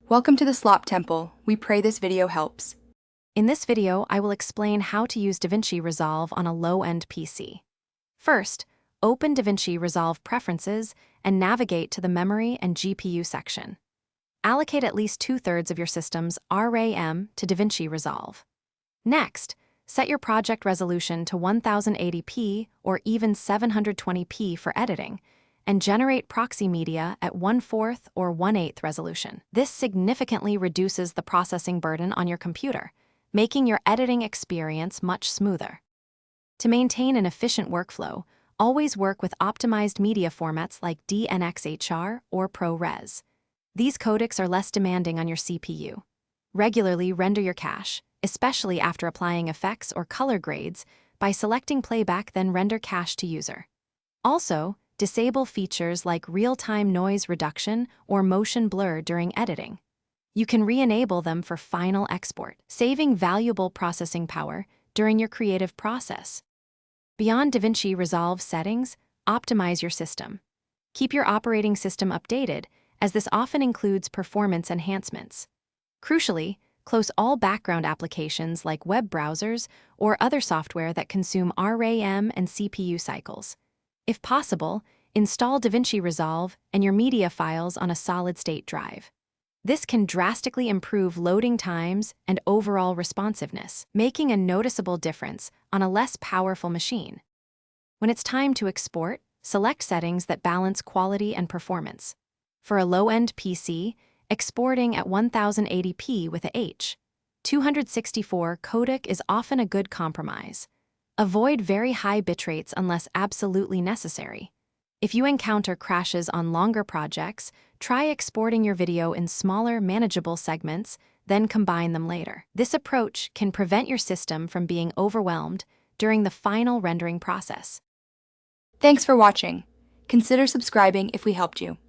Welcome to the Slop Temple. We pray this video helps. In this video, I will explain how to use DaVinci Resolve on a low-end PC. First, open DaVinci Resolve Preferences and navigate to the Memory and GPU section. Allocate at least 2/3 of your system's RAM to DaVinci Resolve. Next, set your project resolution to 1080p or even 720p for editing, and generate proxy media at 1/4 or 1/8 resolution. This significantly reduces the processing burden on your computer, making your editing experience much smoother. To maintain an efficient workflow, always work with optimized media formats like DNxHR or ProRes. These codecs are less demanding on your CPU. Regularly render your cache, especially after applying effects or color grades, by selecting playback, then render cache to user. Also, disable features like real-time noise reduction or motion blur during editing. You can re-enable them for final export, saving valuable processing power during your creative process. Beyond DaVinci Resolve settings, optimize your system. Keep your operating system updated, as this often includes performance enhancements. Crucially, close all background applications like web browsers or other software that consume RAM and CPU cycles. If possible, install DaVinci Resolve and your media files on a solid-state drive. This can drastically improve loading times and overall responsiveness, making a noticeable difference on a less powerful machine. When it's time to export, select settings that balance quality and performance. For a low-end PC, exporting at 1080p with a H.264 codec is often a good compromise. Avoid very high bitrates unless absolutely necessary. If you encounter crashes on longer projects, try exporting your video in smaller, manageable segments, then combine them later. This approach can prevent your system from being overwhelmed during the final rendering process. Thanks for watching. Consider subscribing if we helped you.